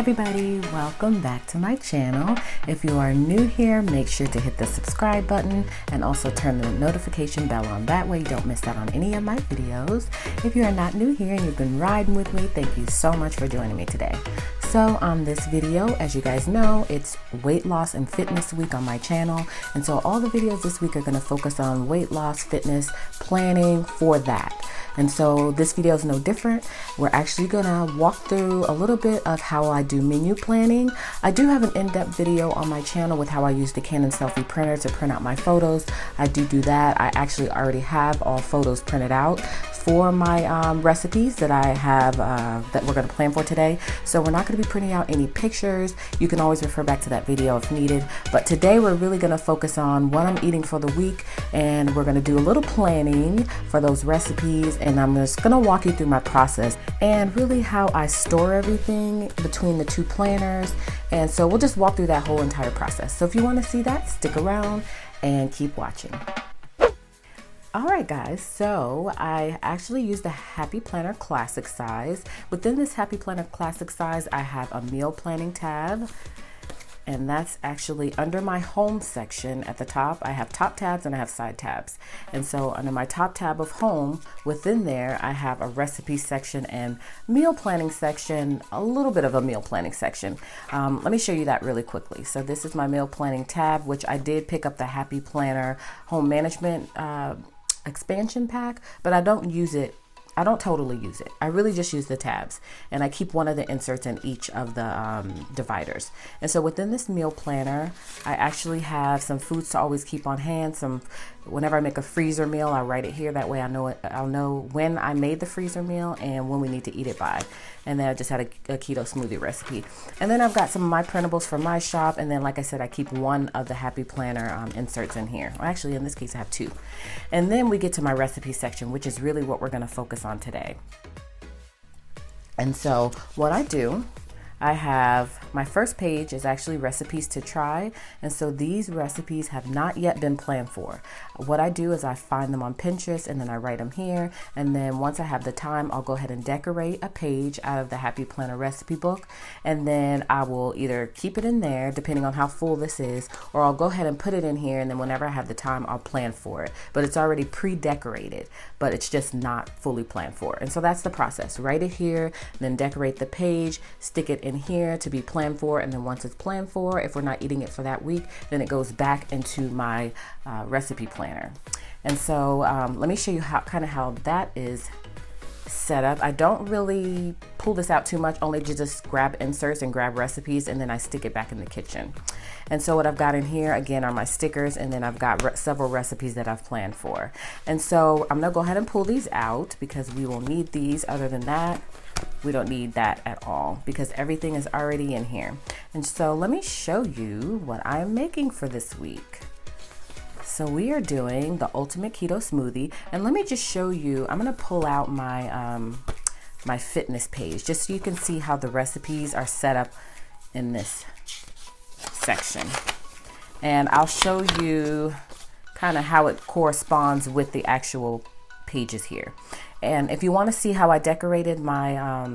everybody, welcome back to my channel. If you are new here, make sure to hit the subscribe button and also turn the notification bell on. That way you don't miss out on any of my videos. If you are not new here and you've been riding with me, thank you so much for joining me today. So on this video, as you guys know, it's weight loss and fitness week on my channel. And so all the videos this week are going to focus on weight loss, fitness, planning for that. And so this video is no different. We're actually gonna walk through a little bit of how I do menu planning. I do have an in-depth video on my channel with how I use the Canon selfie printer to print out my photos. I do that. I actually already have all photos printed out for my recipes that I have that we're gonna plan for today. So we're not gonna be printing out any pictures. You can always refer back to that video if needed. But today we're really gonna focus on what I'm eating for the week, and we're gonna do a little planning for those recipes, and I'm just gonna walk you through my process and really how I store everything between the two planners. And so we'll just walk through that whole entire process. So if you wanna see that, stick around and keep watching. All right, guys, so I actually use the Happy Planner Classic size. Within this Happy Planner Classic size, I have a meal planning tab, and that's actually under my home section at the top. I have top tabs and I have side tabs. And so under my top tab of home, within there, I have a recipe section and meal planning section, a little bit of a meal planning section. Let me show you that really quickly. So this is my meal planning tab, which I did pick up the Happy Planner Home Management expansion pack, but I don't use it. I don't totally use it. I really just use the tabs, and I keep one of the inserts in each of the dividers. And so within this meal planner, I actually have some foods to always keep on hand. Whenever I make a freezer meal, I write it here. That way I'll know when I made the freezer meal and when we need to eat it by. And then I just had a keto smoothie recipe. And then I've got some of my printables from my shop. And then, like I said, I keep one of the Happy Planner inserts in here. Well, actually, in this case, I have two. And then we get to my recipe section, which is really what we're going to focus on today. And so what I do, I have my first page is actually recipes to try. And so these recipes have not yet been planned for. What I do is I find them on Pinterest and then I write them here. And then once I have the time, I'll go ahead and decorate a page out of the Happy Planner recipe book. And then I will either keep it in there, depending on how full this is, or I'll go ahead and put it in here. And then whenever I have the time, I'll plan for it. But it's already pre-decorated, but it's just not fully planned for. And so that's the process. Write it here, then decorate the page, stick it in here to be planned for, and then once it's planned for, if we're not eating it for that week, then it goes back into my recipe planner. And so let me show you how that is set up. I don't really pull this out too much, only to just grab inserts and grab recipes, and then I stick it back in the kitchen. And so what I've got in here again are my stickers, and then I've got several recipes that I've planned for. And so I'm gonna go ahead and pull these out because we will need these. Other than that, we don't need that at all because everything is already in here. And so let me show you what I'm making for this week. So we are doing the ultimate keto smoothie, and let me just show you. I'm gonna pull out my my fitness page just so you can see how the recipes are set up in this section. And I'll show you kind of how it corresponds with the actual pages here. And if you want to see how I decorated my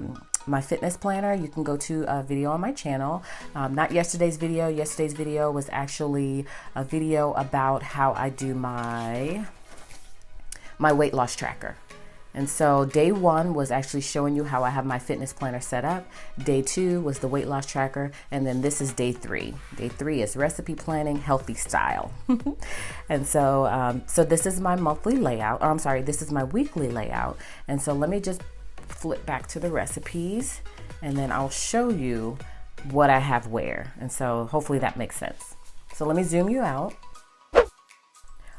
my fitness planner, you can go to a video on my channel. Not yesterday's video. Yesterday's video was actually a video about how I do my weight loss tracker. And so day one was actually showing you how I have my fitness planner set up. Day two was the weight loss tracker. And then this is day three. Day three is recipe planning, healthy style. And so, so this is my monthly layout, or I'm sorry, this is my weekly layout. And so let me just flip back to the recipes, and then I'll show you what I have where. And so hopefully that makes sense. So let me zoom you out.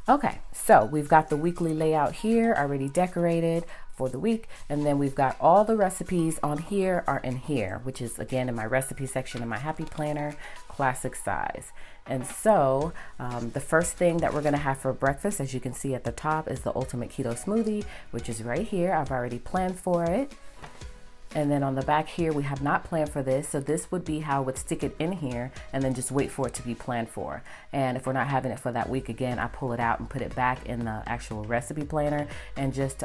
Okay, so we've got the weekly layout here already decorated for the week, and then we've got all the recipes on here are in here, which is again in my recipe section in my Happy Planner Classic size. And so the first thing that we're gonna have for breakfast, as you can see at the top, is the ultimate keto smoothie, which is right here. I've already planned for it. And then on the back here, we have not planned for this. So this would be how I would stick it in here and then just wait for it to be planned for. And if we're not having it for that week, again, I pull it out and put it back in the actual recipe planner and just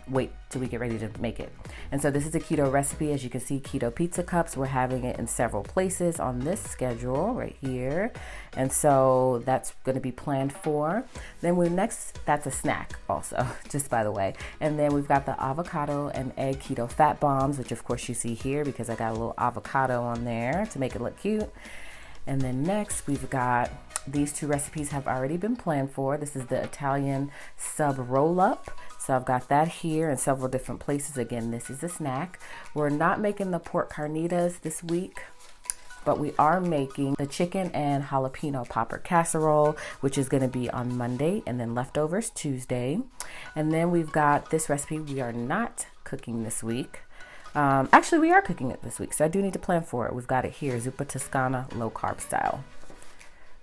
wait till we get ready to make it. And so this is a keto recipe. As you can see, keto pizza cups. We're having it in several places on this schedule right here. And so that's going to be planned for. Then that's a snack also, just by the way. And then we've got the avocado and egg keto fat bombs, which of course you see here because I got a little avocado on there to make it look cute. And then next we've got these two recipes have already been planned for. This is the Italian sub roll up. So I've got that here in several different places. Again, this is a snack. We're not making the pork carnitas this week, but we are making the chicken and jalapeno popper casserole, which is going to be on Monday, and then leftovers Tuesday. And then we've got this recipe we are not cooking this week. Actually, we are cooking it this week, so I do need to plan for it. We've got it here, zuppa toscana, low carb style.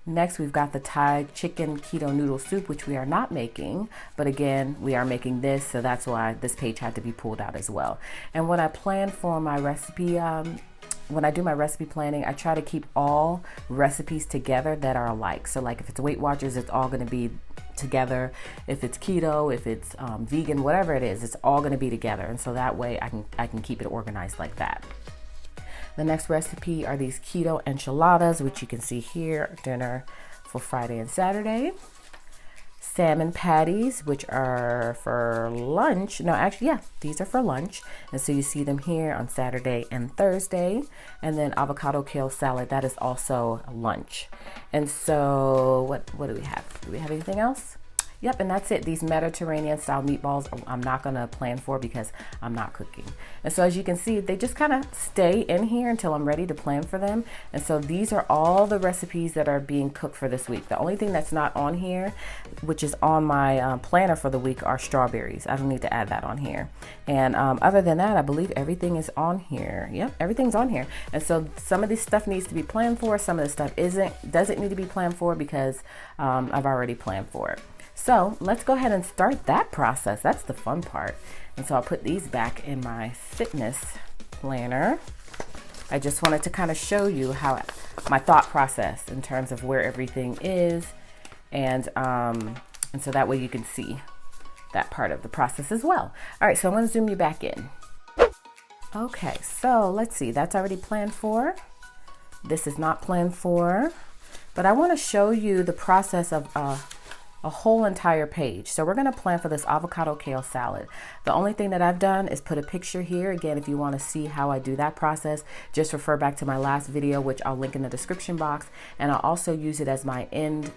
Next, we've got the Thai chicken keto noodle soup, which we are not making, but again, we are making this, so that's why this page had to be pulled out as well. And when I plan for my recipe, when I do my recipe planning, I try to keep all recipes together that are alike. So like if it's Weight Watchers, it's all gonna be together. If it's keto, if it's vegan, whatever it is, it's all gonna be together. And so that way I can keep it organized like that. The next recipe are these keto enchiladas, which you can see here, dinner for Friday and Saturday. Salmon patties, which are for lunch. No, actually, yeah, these are for lunch. And so you see them here on Saturday and Thursday. And then avocado kale salad, that is also lunch. And so what do we have? Do we have anything else? Yep, and that's it. These Mediterranean style meatballs I'm not gonna plan for because I'm not cooking. And so as you can see, they just kind of stay in here until I'm ready to plan for them. And so these are all the recipes that are being cooked for this week. The only thing that's not on here, which is on my planner for the week, are strawberries. I don't need to add that on here. And other than that, I believe everything is on here. Yep, everything's on here. And so some of this stuff needs to be planned for, some of the stuff doesn't need to be planned for because I've already planned for it. So let's go ahead and start that process. That's the fun part. And so I'll put these back in my fitness planner. I just wanted to kind of show you how my thought process in terms of where everything is. And so that way you can see that part of the process as well. All right, so I'm going to zoom you back in. Okay, so let's see. That's already planned for. This is not planned for. But I want to show you the process of a whole entire page. So we're going to plan for this avocado kale salad. The only thing that I've done is put a picture here. Again, if you want to see how I do that process, just refer back to my last video, which I'll link in the description box. And I'll also use it as my end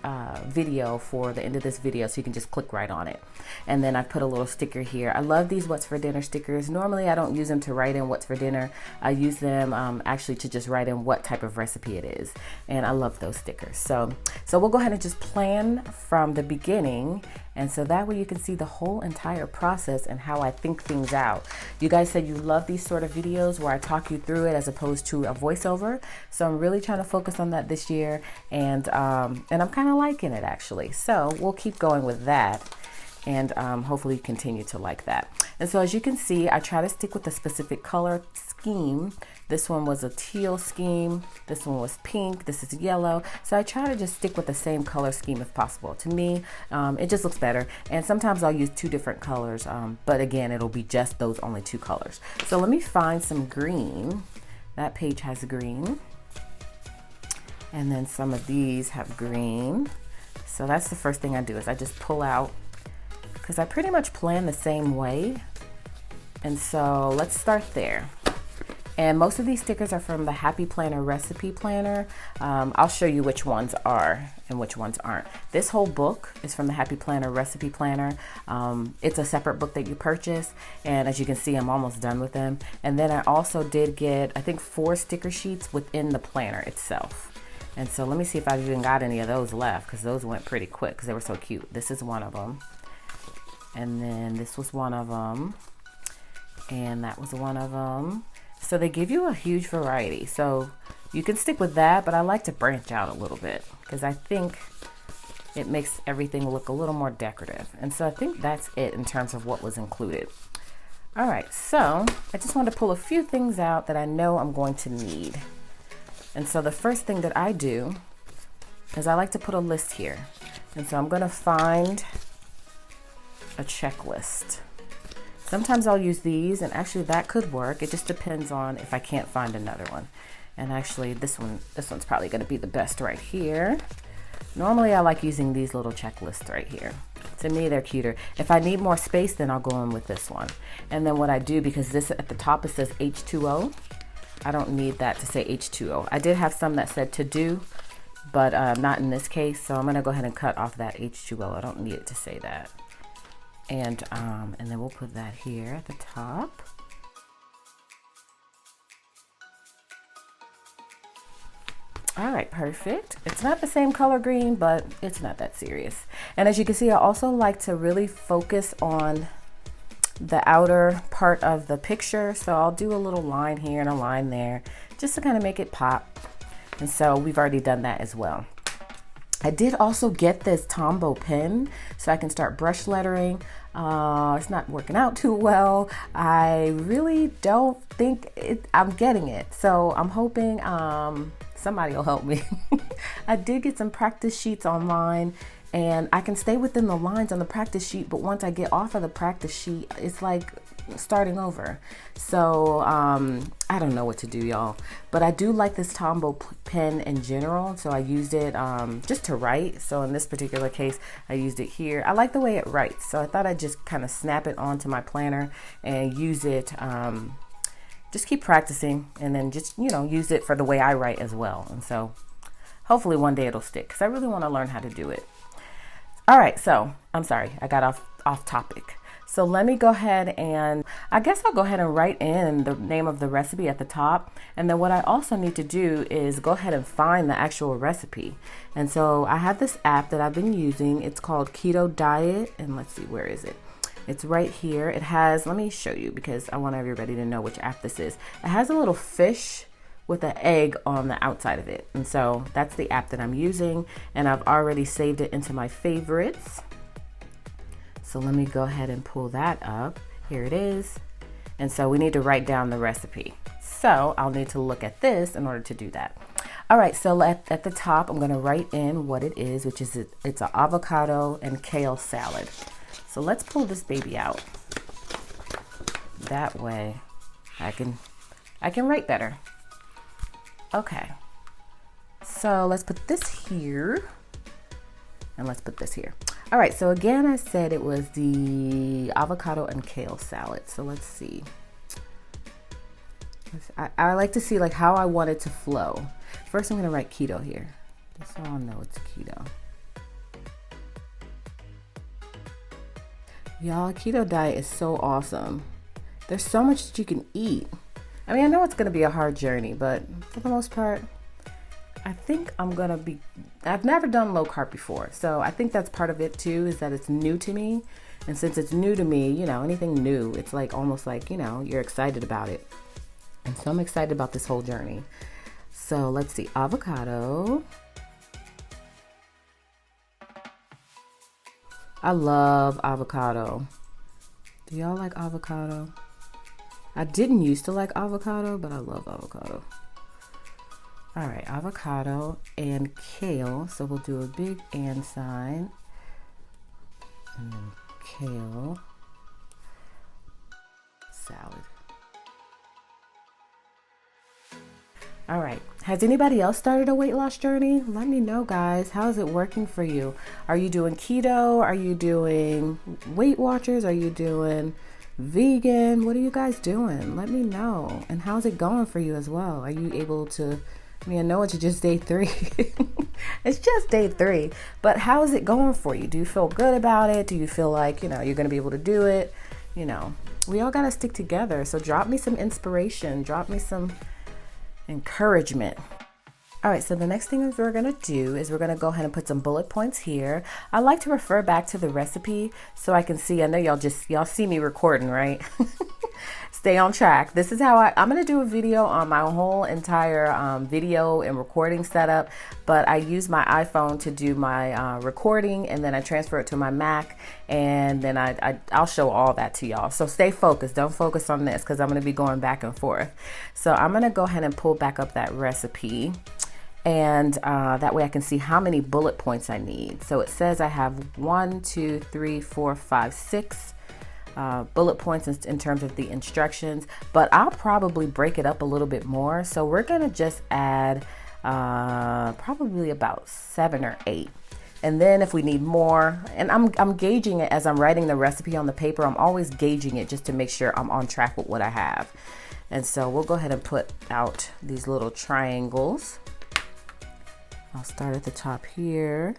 video for the end of this video, so you can just click right on it. And then I put a little sticker here. I love these what's for dinner stickers. Normally I don't use them to write in what's for dinner. I use them actually to just write in what type of recipe it is. And I love those stickers. So we'll go ahead and just plan from the beginning, and so that way you can see the whole entire process and how I think things out. You guys said you love these sort of videos where I talk you through it as opposed to a voiceover, so I'm really trying to focus on that this year, and I'm kind of liking it actually. So we'll keep going with that, and hopefully continue to like that. And so as you can see, I try to stick with a specific color scheme. This one was a teal scheme. This one was pink. This is yellow. So I try to just stick with the same color scheme if possible. To me, it just looks better. And sometimes I'll use two different colors, but again, it'll be just those only two colors. So let me find some green. That page has green. And then some of these have green. So that's the first thing I do is I just pull out, because I pretty much plan the same way. And so let's start there. And most of these stickers are from the Happy Planner Recipe Planner. I'll show you which ones are and which ones aren't. This whole book is from the Happy Planner Recipe Planner. It's a separate book that you purchase. And as you can see, I'm almost done with them. And then I also did get, I think, 4 sticker sheets within the planner itself. And so let me see if I've even got any of those left, because those went pretty quick because they were so cute. This is one of them. And then this was one of them. And that was one of them. So they give you a huge variety. So you can stick with that, but I like to branch out a little bit because I think it makes everything look a little more decorative. And so I think that's it in terms of what was included. All right, so I just want to pull a few things out that I know I'm going to need. And so the first thing that I do is I like to put a list here. And so I'm going to find a checklist. Sometimes I'll use these, and actually that could work. It just depends on if I can't find another one. And actually this one's probably going to be the best right here. Normally I like using these little checklists right here. To me, they're cuter. If I need more space, then I'll go in with this one. And then what I do, because this at the top it says H2O, I don't need that to say H2O. I did have some that said to do, but not in this case. So I'm gonna go ahead and cut off that H2O. I don't need it to say that. And then we'll put that here at the top. All right, perfect. It's not the same color green, but it's not that serious. And as you can see, I also like to really focus on the outer part of the picture. So I'll do a little line here and a line there just to kind of make it pop. And so we've already done that as well. I did also get this Tombow pen so I can start brush lettering. It's not working out too well. I really don't think I'm getting it. So I'm hoping somebody will help me. I did get some practice sheets online, and I can stay within the lines on the practice sheet, but once I get off of the practice sheet, it's like starting over. So I don't know what to do, y'all, but I do like this Tombow pen in general. So I used it just to write. So in this particular case, I used it here. I like the way it writes, so I thought I'd just kind of snap it onto my planner and use it. Just keep practicing, and then just, you know, use it for the way I write as well. And so hopefully one day it'll stick, because I really want to learn how to do it. All right, so I'm sorry, I got off topic. So let me go ahead and I guess I'll go ahead and write in the name of the recipe at the top. And then what I also need to do is go ahead and find the actual recipe. And so I have this app that I've been using. It's called KetoDiet, and let's see, where is it? It's right here. It has, let me show you because I want everybody to know which app this is. It has a little fish with an egg on the outside of it. And so that's the app that I'm using, and I've already saved it into my favorites. So let me go ahead and pull that up. Here it is. And so we need to write down the recipe. So I'll need to look at this in order to do that. All right, so at the top, I'm gonna write in what it is, which is it's an avocado and kale salad. So let's pull this baby out. That way I can write better. Okay, so let's put this here, and let's put this here. All right, so again, I said it was the avocado and kale salad. So let's see. I like to see like how I want it to flow. First, I'm gonna write keto here, just so I'll know it's keto. Y'all, keto diet is so awesome. There's so much that you can eat. I mean, I know it's gonna be a hard journey, but for the most part, I think I've never done low carb before. So I think that's part of it too, is that it's new to me. And since it's new to me, you know, anything new, it's like almost like, you know, you're excited about it. And so I'm excited about this whole journey. So let's see, avocado. I love avocado. Do y'all like avocado? I didn't used to like avocado, but I love avocado. All right, avocado and kale. So we'll do a big and sign. And then kale salad. All right, has anybody else started a weight loss journey? Let me know, guys. How is it working for you? Are you doing keto? Are you doing Weight Watchers? Are you doing vegan? What are you guys doing? Let me know. And how's it going for you as well? Are you able to, I mean, I know it's just day 3. It's just day 3, but how is it going for you? Do you feel good about it? Do you feel like, you know, you're going to be able to do it? You know, we all got to stick together. So drop me some inspiration, drop me some encouragement. All right, so the next thing we're gonna do is we're gonna go ahead and put some bullet points here. I like to refer back to the recipe so I can see. I know y'all see me recording, right? Stay on track. This is how I'm gonna do a video on my whole entire video and recording setup, but I use my iPhone to do my recording, and then I transfer it to my Mac, and then I'll show all that to y'all. So stay focused. Don't focus on this because I'm gonna be going back and forth. So I'm gonna go ahead and pull back up that recipe, and that way I can see how many bullet points I need. So it says I have 1, 2, 3, 4, 5, 6 bullet points in terms of the instructions, but I'll probably break it up a little bit more. So we're gonna just add probably about 7 or 8. And then if we need more, and I'm gauging it as I'm writing the recipe on the paper, I'm always gauging it just to make sure I'm on track with what I have. And so we'll go ahead and put out these little triangles. I'll start at the top here.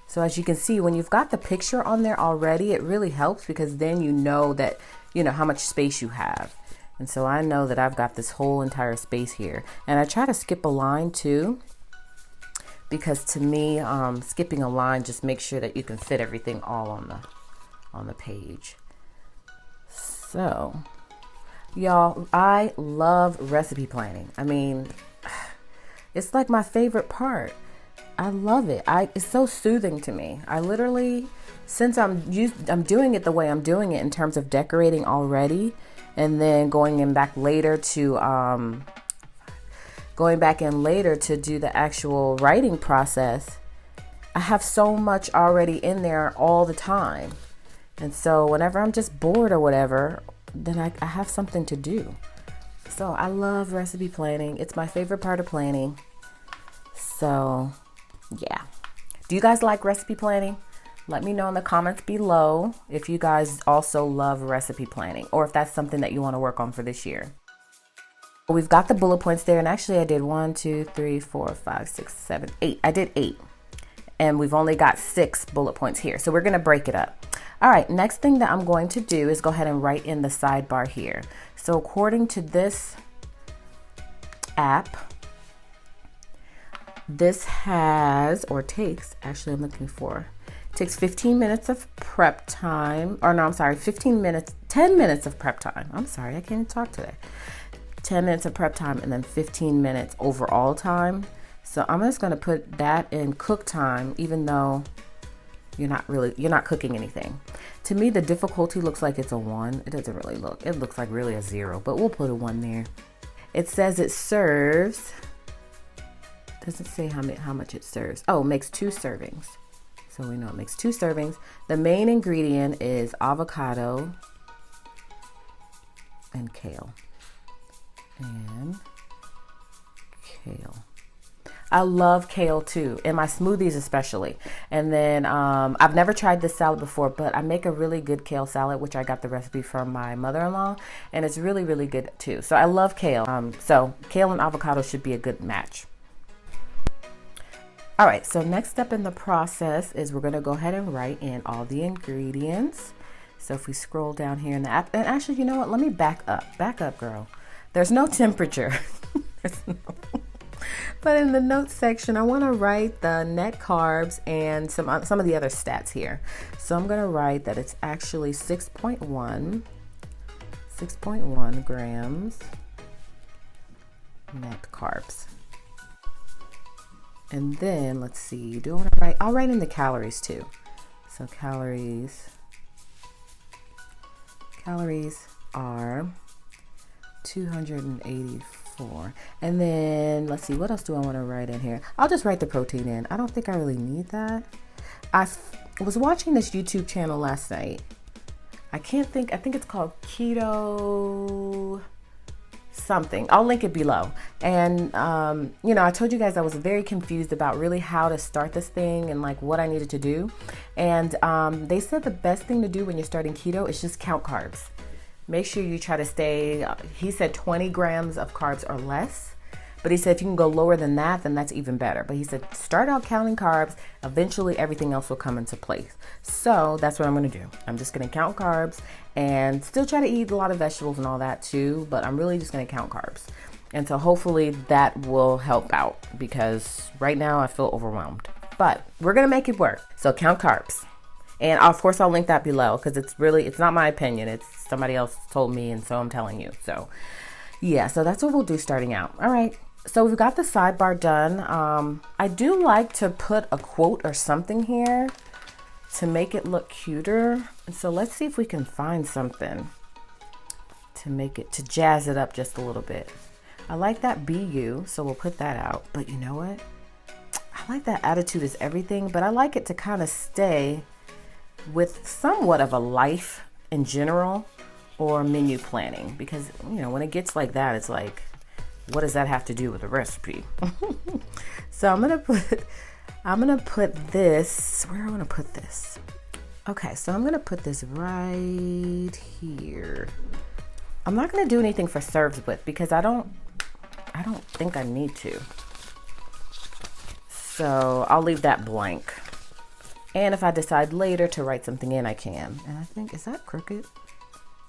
So as you can see, when you've got the picture on there already, it really helps because then you know that, you know, how much space you have. And so I know that I've got this whole entire space here. And I try to skip a line too, because to me, skipping a line just makes sure that you can fit everything all on the page. So, y'all, I love recipe planning. I mean, it's like my favorite part. I love it. It's so soothing to me. I literally, since I'm doing it the way I'm doing it in terms of decorating already, and then going back in later to do the actual writing process, I have so much already in there all the time. And so whenever I'm just bored or whatever, then I have something to do. So I love recipe planning. It's my favorite part of planning. So yeah. Do you guys like recipe planning? Let me know in the comments below if you guys also love recipe planning or if that's something that you want to work on for this year. We've got the bullet points there, and actually I did 1, 2, 3, 4, 5, 6, 7, 8. I did 8, and we've only got 6 bullet points here. So we're going to break it up. All right, next thing that I'm going to do is go ahead and write in the sidebar here. So according to this app, this has, or takes, actually I'm looking for, takes 15 minutes of prep time, or no, I'm sorry, 10 minutes of prep time. I'm sorry, I can't even talk today. 10 minutes of prep time and then 15 minutes overall time. So I'm just going to put that in cook time, even though you're not cooking anything. To me, the difficulty looks like it's a 1. It doesn't really look, it looks like really a 0, but we'll put a 1 there. It says it serves, doesn't say how much it serves. Oh, it makes 2 servings. So we know it makes 2 servings. The main ingredient is avocado and kale. And kale. I love kale too, in my smoothies especially. And then I've never tried this salad before, but I make a really good kale salad, which I got the recipe from my mother-in-law, and it's really, really good too. So I love kale. So kale and avocado should be a good match. All right, so next step in the process is we're gonna go ahead and write in all the ingredients. So if we scroll down here in the app, and actually, you know what? Let me back up, girl. There's no temperature. But in the notes section, I want to write the net carbs and some of the other stats here. So I'm going to write that it's actually 6.1 grams net carbs. And then let's see, I'll write in the calories too. So calories are 284. And then let's see, what else do I want to write in here? I'll just write the protein in. I don't think I really need that. I was watching this YouTube channel last night. I think it's called Keto something. I'll link it below. And you know, I told you guys I was very confused about really how to start this thing and like what I needed to do. And they said the best thing to do when you're starting keto is just count carbs. Make sure you try to stay, he said 20 grams of carbs or less, but he said if you can go lower than that, then that's even better. But he said start out counting carbs, eventually everything else will come into place. So that's what I'm gonna do. I'm just gonna count carbs and still try to eat a lot of vegetables and all that too, but I'm really just gonna count carbs. And so hopefully that will help out because right now I feel overwhelmed, but we're gonna make it work. So count carbs. And of course I'll link that below because it's not my opinion. It's somebody else told me and so I'm telling you. So yeah, so that's what we'll do starting out. All right, so we've got the sidebar done. I do like to put a quote or something here to make it look cuter. And so let's see if we can find something to jazz it up just a little bit. I like that BU, so we'll put that out. But you know what? I like that attitude is everything, but I like it to kind of stay with somewhat of a life in general or menu planning, because when it gets like that, it's like, what does that have to do with the recipe? So I'm gonna put this, where am I gonna put this? Okay, so I'm gonna put this right here. I'm not gonna do anything for serves with because I don't think I need to. So I'll leave that blank. And if I decide later to write something in, I can. And I think, is that crooked?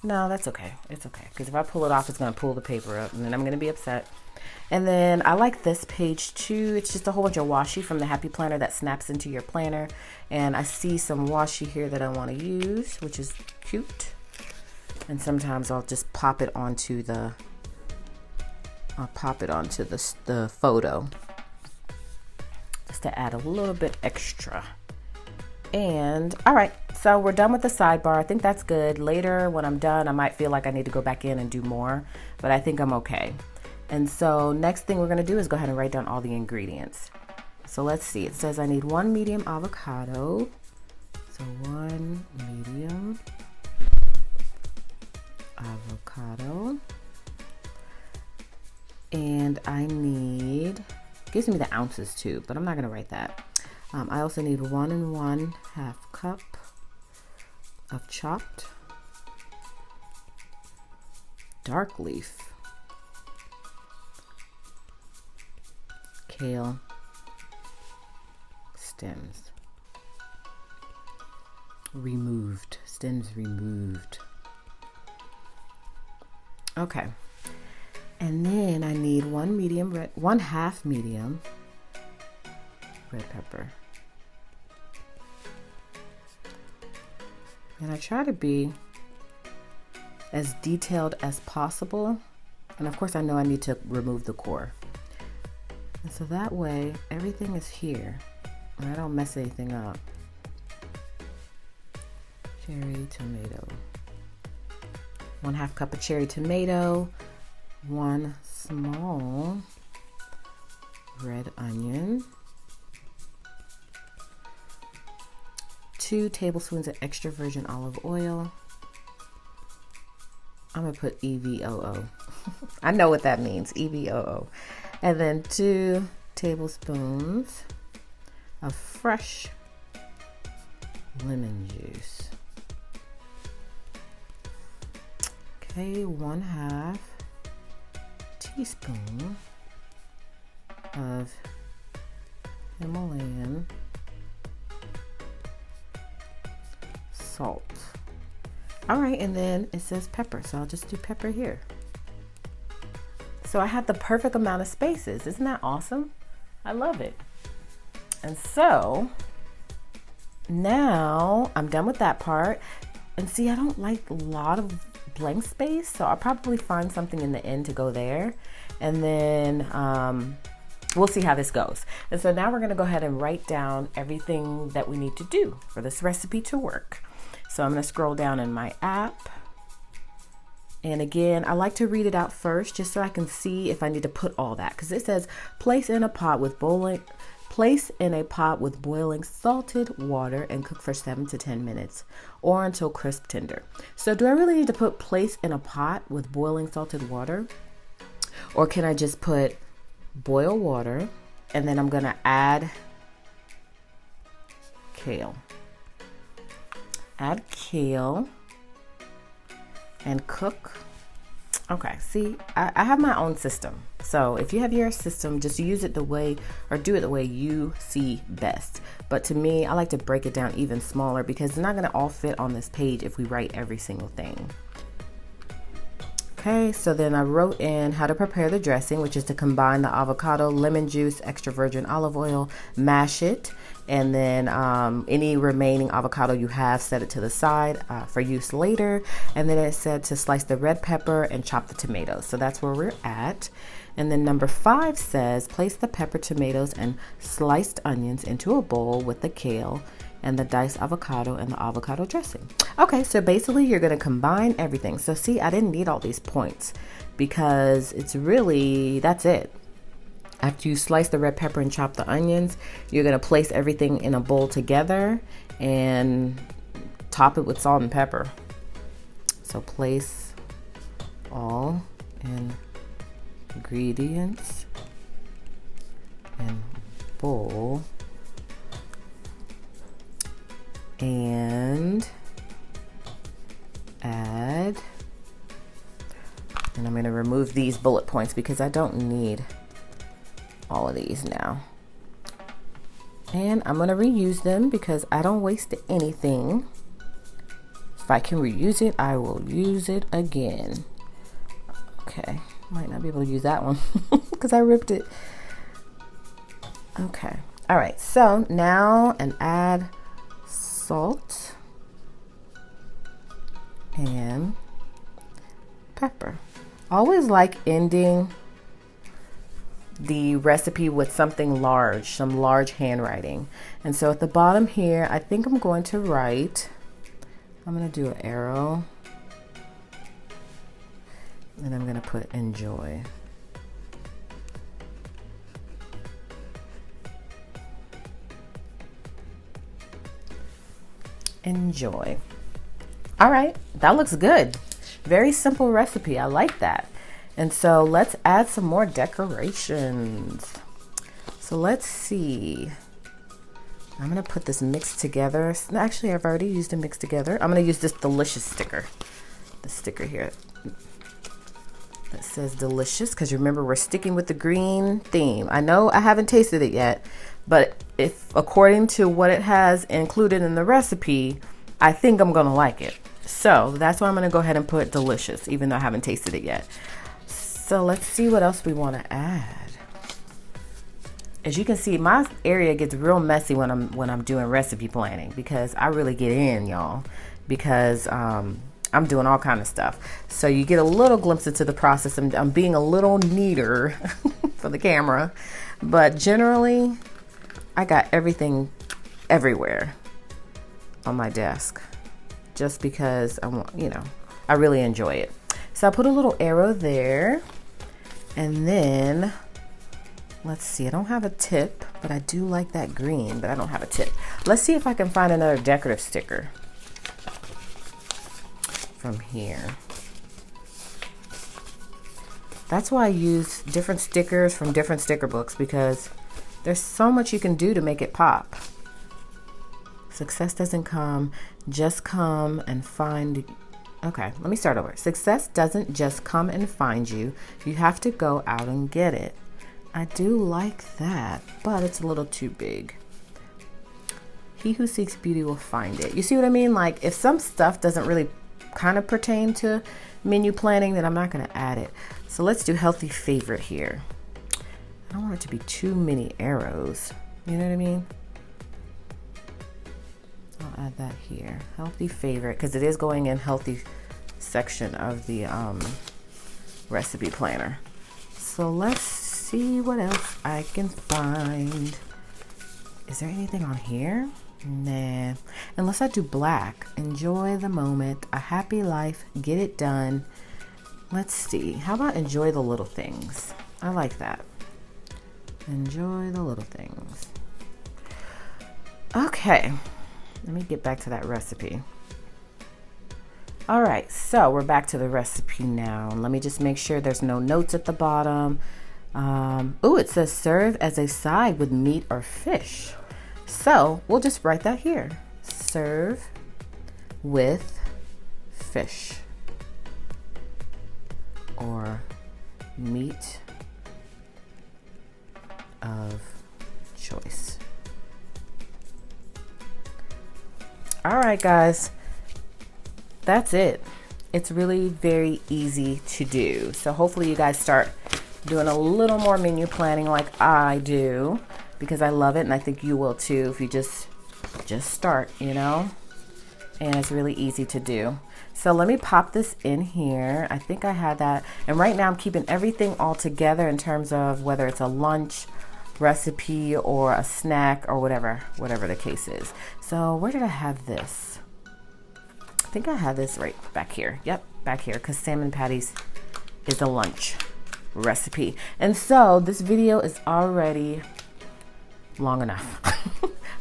No, that's okay. It's okay. Because if I pull it off, it's going to pull the paper up. And then I'm going to be upset. And then I like this page too. It's just a whole bunch of washi from the Happy Planner that snaps into your planner. And I see some washi here that I want to use, which is cute. And sometimes I'll just pop it onto the photo. Just to add a little bit extra. And all right, so we're done with the sidebar. I think that's good. Later when I'm done, I might feel like I need to go back in and do more, but I think I'm okay. And so next thing we're gonna do is go ahead and write down all the ingredients. So let's see, it says I need 1 medium avocado. So 1 medium avocado. And I need, gives me the ounces too, but I'm not gonna write that. I also need 1 1/2 cup of chopped dark leaf kale stems removed. Okay, and then I need 1/2 medium red pepper. And I try to be as detailed as possible. And of course I know I need to remove the core. And so that way everything is here and I don't mess anything up. Cherry tomato. 1/2 cup of cherry tomato. 1 small red onion. 2 tablespoons of extra virgin olive oil. I'm gonna put EVOO. I know what that means, EVOO. And then 2 tablespoons of fresh lemon juice. Okay, 1/2 teaspoon of Himalayan salt. All right, and then it says pepper, so I'll just do pepper here. So I have the perfect amount of spaces. Isn't that awesome? I love it. And so now I'm done with that part. And see, I don't like a lot of blank space, so I'll probably find something in the end to go there. And then we'll see how this goes. And so now we're gonna go ahead and write down everything that we need to do for this recipe to work. So I'm gonna scroll down in my app. And again, I like to read it out first just so I can see if I need to put all that. Because it says, place in a pot with boiling salted water and cook for 7 to 10 minutes or until crisp tender. So do I really need to put place in a pot with boiling salted water? Or can I just put boil water and then I'm gonna add kale. Add kale and cook. Okay, see, I have my own system. So if you have your system, just use it the way, or do it the way you see best. But to me, I like to break it down even smaller because it's not gonna all fit on this page if we write every single thing. Okay, so then I wrote in how to prepare the dressing, which is to combine the avocado, lemon juice, extra virgin olive oil, mash it, and then any remaining avocado you have, set it to the side for use later. And then it said to slice the red pepper and chop the tomatoes. So that's where we're at. And then number 5 says, place the pepper, tomatoes, and sliced onions into a bowl with the kale and the diced avocado and the avocado dressing. Okay, so basically you're gonna combine everything. So see, I didn't need all these points because it's really, that's it. After you slice the red pepper and chop the onions, you're gonna place everything in a bowl together and top it with salt and pepper. So place all ingredients in bowl and add, and I'm going to remove these bullet points because I don't need all of these now. And I'm going to reuse them because I don't waste anything. If I can reuse it, I will use it again. Okay, might not be able to use that one because I ripped it. Okay, all right, so now and add salt and pepper. Always like ending the recipe with something large, some large handwriting. And so at the bottom here, I think I'm going to write, I'm going to do an arrow, and I'm going to put enjoy. Enjoy. All right, that looks good. Very simple recipe. I like that. And so let's add some more decorations. So let's see. I'm gonna put this mixed together. Actually, I've already used a mixed together. I'm gonna use this delicious sticker. The sticker here that says delicious, because remember we're sticking with the green theme. I know I haven't tasted it yet, but if according to what it has included in the recipe, I think I'm gonna like it. So that's why I'm gonna go ahead and put delicious, even though I haven't tasted it yet. So let's see what else we want to add. As you can see, my area gets real messy when I'm doing recipe planning, because I really get in, y'all, because I'm doing all kind of stuff. So you get a little glimpse into the process. I'm being a little neater for the camera, but generally I got everything everywhere on my desk just because I want, I really enjoy it. So I put a little arrow there, and then let's see, I don't have a tip, but I do like that green, but I don't have a tip. Let's see if I can find another decorative sticker from here. That's why I use different stickers from different sticker books, because there's so much you can do to make it pop. Success doesn't come, just come and find. Okay, let me start over. Success doesn't just come and find you. You have to go out and get it. I do like that, but it's a little too big. He who seeks beauty will find it. You see what I mean? Like, if some stuff doesn't really kind of pertain to menu planning, then I'm not going to add it. So let's do healthy favorite here. I don't want it to be too many arrows. You know what I mean? I'll add that here. Healthy favorite, because it is going in healthy section of the recipe planner. So let's see what else I can find. Is there anything on here? Nah. Unless I do black. Enjoy the moment. A happy life. Get it done. Let's see. How about enjoy the little things? I like that. Enjoy the little things. Okay. Let me get back to that recipe. All right, so we're back to the recipe now. Let me just make sure there's no notes at the bottom. Oh, it says serve as a side with meat or fish. So we'll just write that here. Serve with fish or meat of choice. All right, guys, that's it. It's really very easy to do. So hopefully you guys start doing a little more menu planning like I do, because I love it, and I think you will too if you just start, and it's really easy to do. So let me pop this in here. I think I had that, and right now I'm keeping everything all together in terms of whether it's a lunch recipe or a snack or whatever the case is. So where did I have this? I think I had this right back here. Yep, back here, because salmon patties is a lunch recipe. And so this video is already long enough.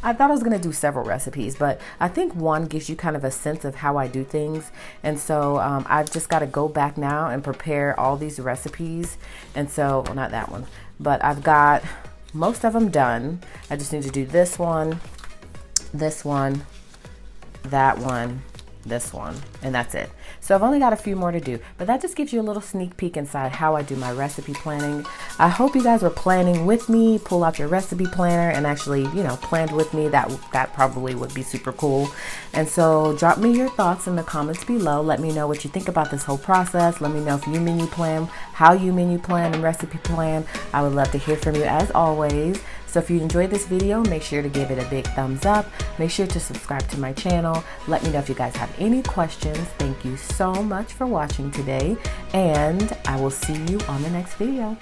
I thought I was going to do several recipes, but I think one gives you kind of a sense of how I do things. And so I've just got to go back now and prepare all these recipes. And so, well, not that one, but I've got most of them done. I just need to do this one, that one, this one, and that's it. So I've only got a few more to do, but that just gives you a little sneak peek inside how I do my recipe planning. I hope you guys were planning with me. Pull out your recipe planner and actually, planned with me. That probably would be super cool. And so drop me your thoughts in the comments below. Let me know what you think about this whole process. Let me know if you menu plan, how you menu plan and recipe plan. I would love to hear from you as always. So if you enjoyed this video, make sure to give it a big thumbs up. Make sure to subscribe to my channel. Let me know if you guys have any questions. Thank you so much for watching today, and I will see you on the next video.